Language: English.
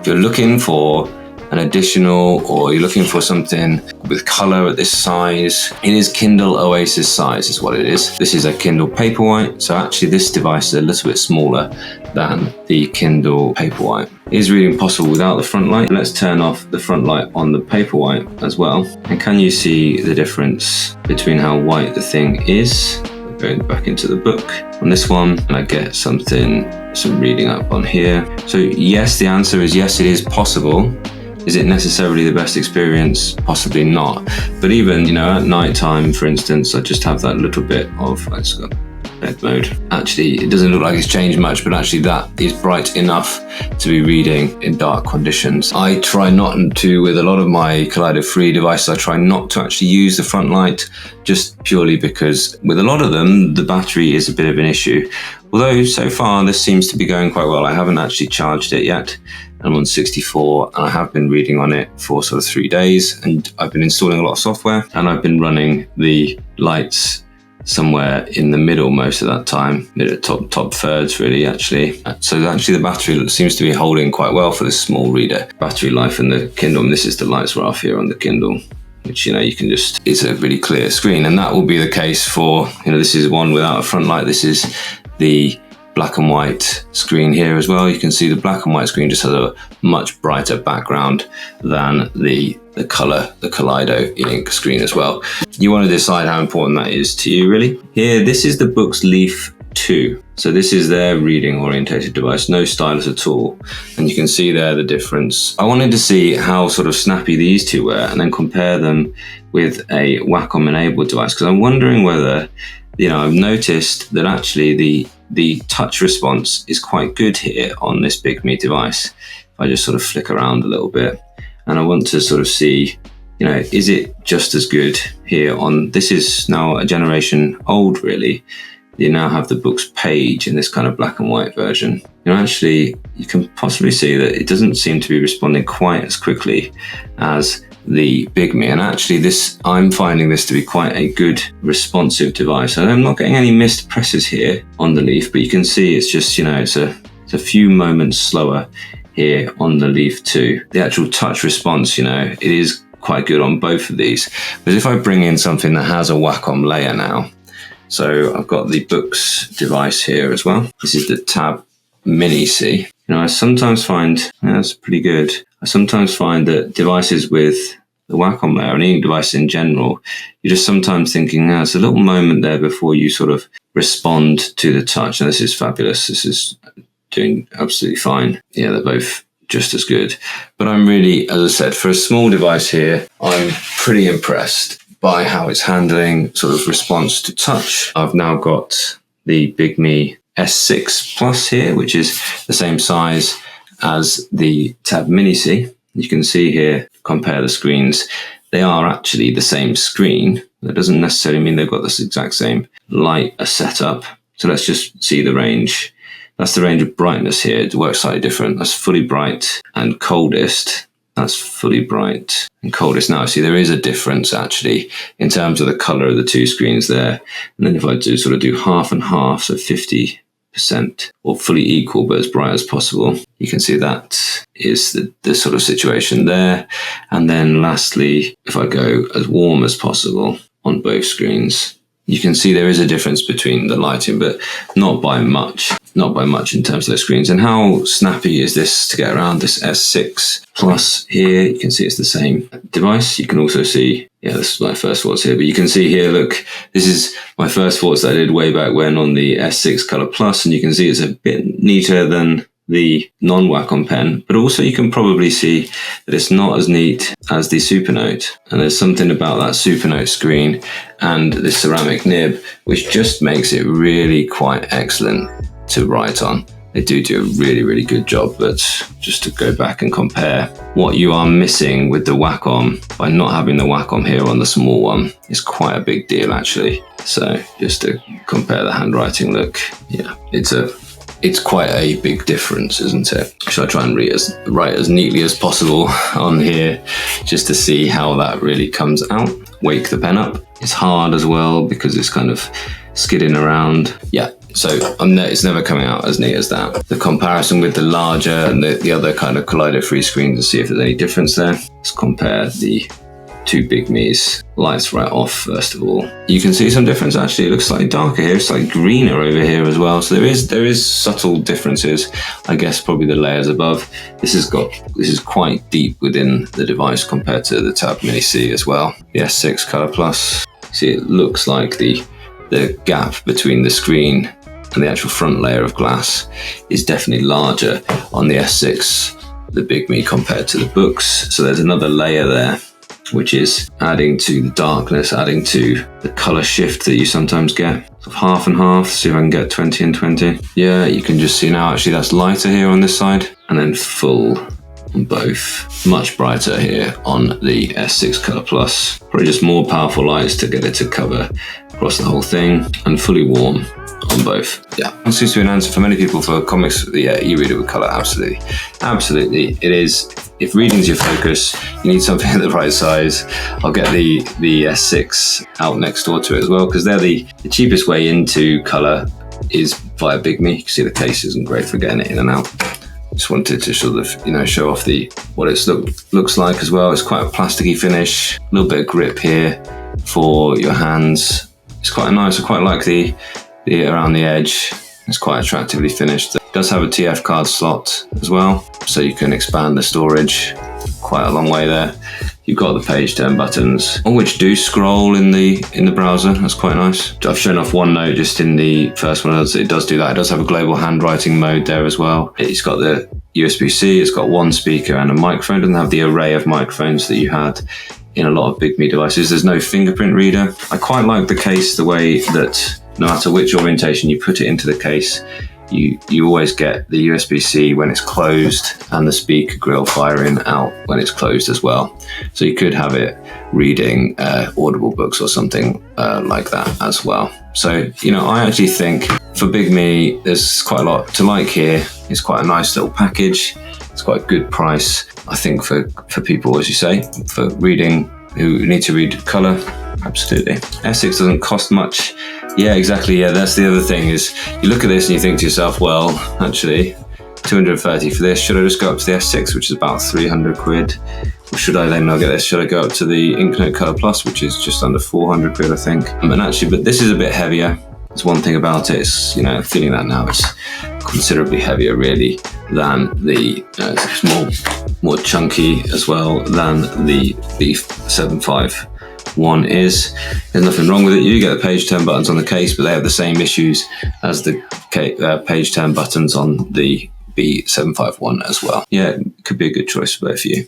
If you're looking for an additional, or you're looking for something with color at this size, it is Kindle Oasis size is what it is. This is a Kindle Paperwhite, so actually this device is a little bit smaller than the Kindle Paperwhite. It is reading possible without the front light. Let's turn off the front light on the Paperwhite as well. And can you see the difference between how white the thing is? Going back into the book on this one, and I get some reading up on here. So yes, the answer is yes, it is possible. Is it necessarily the best experience? Possibly not. But even, at night time, for instance, I just have that little bit of, let's go bed mode. Actually, it doesn't look like it's changed much, but actually that is bright enough to be reading in dark conditions. I try not to, with a lot of my Kaleido-free devices, I try not to actually use the front light, just purely because with a lot of them, the battery is a bit of an issue. Although so far this seems to be going quite well. I haven't actually charged it yet. I'm on 64 and I have been reading on it for sort of 3 days, and I've been installing a lot of software, and I've been running the lights somewhere in the middle most of that time, top thirds really actually. So actually the battery seems to be holding quite well for this small reader. Battery life in the Kindle, and this is the lights graph here on the Kindle, which you can just, it's a really clear screen, and that will be the case for, this is one without a front light. This is the black and white screen here as well. You can see the black and white screen just has a much brighter background than the color, the Kaleido e-ink screen as well. You want to decide how important that is to you really. Here, this is the Boox Leaf 2. So this is their reading orientated device, no stylus at all. And you can see there the difference. I wanted to see how sort of snappy these two were and then compare them with a Wacom enabled device, because I'm wondering whether, I've noticed that actually the touch response is quite good here on this Bigme device. If I just sort of flick around a little bit, and I want to sort of see, is it just as good here on, this is now a generation old really. You now have the Boox page in this kind of black and white version. Actually, you can possibly see that it doesn't seem to be responding quite as quickly as the Bigme, and actually I'm finding this to be quite a good responsive device. And I'm not getting any missed presses here on the Leaf, but you can see it's just, it's a few moments slower here on the Leaf 2. The actual touch response, it is quite good on both of these. But if I bring in something that has a Wacom layer now, so I've got the Boox device here as well. This is the Tab Mini C. I sometimes find, that's pretty good. I sometimes find that devices with the Wacom layer, and e-ink devices in general, you're just sometimes thinking, it's a little moment there before you sort of respond to the touch. And this is fabulous. This is doing absolutely fine. Yeah, they're both just as good. But I'm really, as I said, for a small device here, I'm pretty impressed by how it's handling sort of response to touch. I've now got the Bigme S6 Plus here, which is the same size as the Tab Mini C. You can see here, compare the screens. They are actually the same screen. That doesn't necessarily mean they've got this exact same light setup. So let's just see the range. That's the range of brightness here. It works slightly different. That's fully bright and coldest. That's fully bright and coldest. Now, see, there is a difference actually in terms of the color of the two screens there. And then if I do half and half, so 50% or fully equal but as bright as possible, you can see that is the sort of situation there. And then lastly, if I go as warm as possible on both screens, you can see there is a difference between the lighting, but not by much in terms of the screens. And how snappy is this to get around this S6 Plus here? You can see it's the same device. You can also see, this is my first thoughts here, but you can see here, look, this is my first thoughts that I did way back when on the S6 Color Plus, and you can see it's a bit neater than the non-Wacom pen, but also you can probably see that it's not as neat as the Supernote. And there's something about that Supernote screen and the ceramic nib, which just makes it really quite excellent to write on. They do a really, really good job, but just to go back and compare what you are missing with the Wacom by not having the Wacom here on the small one is quite a big deal actually. So just to compare the handwriting, look, it's quite a big difference, isn't it? Should I try and write as neatly as possible on here just to see how that really comes out? Wake the pen up. It's hard as well because it's kind of skidding around. Yeah, So it's never coming out as neat as that. The comparison with the larger and the other kind of Collider-free screens to see if there's any difference there. Let's compare the two Bigmes. Lights right off first of all. You can see some difference actually. It looks slightly darker here, it's slightly greener over here as well. So there is subtle differences. I guess probably the layers above. This is quite deep within the device compared to the Tab Mini C as well. The S6 Color Plus. See, it looks like the gap between the screen and the actual front layer of glass is definitely larger on the S6, the Bigme, compared to the Boox. So there's another layer there, which is adding to the darkness, adding to the color shift that you sometimes get. So half and half, see if I can get 20 and 20. Yeah, you can just see now actually that's lighter here on this side, and then full on both. Much brighter here on the S6 Color Plus. Probably just more powerful lights to get it to cover across the whole thing, and fully warm on both. Yeah, that seems to be an answer for many people for comics. Yeah, e-reader with color, absolutely. Absolutely, it is. If reading's your focus, you need something at the right size. I'll get the S6 out next door to it as well, because they're the cheapest way into color is via Bigme. You can see the case isn't great for getting it in and out. Just wanted to sort of, show off what it looks like as well. It's quite a plasticky finish, a little bit of grip here for your hands. It's quite nice. I quite like the around the edge. It's quite attractively finished. It does have a TF card slot as well, so you can expand the storage quite a long way there. You've got the page turn buttons, all which do scroll in the browser. That's quite nice. I've shown off OneNote just in the first one. It does do that. It does have a global handwriting mode there as well. It's got the USB-C. It's got one speaker and a microphone. It doesn't have the array of microphones that you had in a lot of Bigme devices. There's no fingerprint reader. I quite like the case, the way that no matter which orientation you put it into the case, you always get the USB-C when it's closed and the speaker grill firing out when it's closed as well. So you could have it reading Audible books or something like that as well. So, I actually think for Bigme, there's quite a lot to like here. It's quite a nice little package. It's quite a good price, I think, for people, as you say, for reading, who need to read color. Absolutely. S6 doesn't cost much. Yeah, exactly. Yeah, that's the other thing, is you look at this and you think to yourself, well, actually, 230 for this. Should I just go up to the S6, which is about 300 quid? Or should I then not get this? Should I go up to the Inknote Color Plus, which is just under 400 quid, I think? And actually, but this is a bit heavier. There's one thing about it, it's, feeling that now, it's considerably heavier really than the, it's more chunky as well than the B751 is. There's nothing wrong with it. You get the page turn buttons on the case, but they have the same issues as the page turn buttons on the B751 as well. Yeah, it could be a good choice for both of you.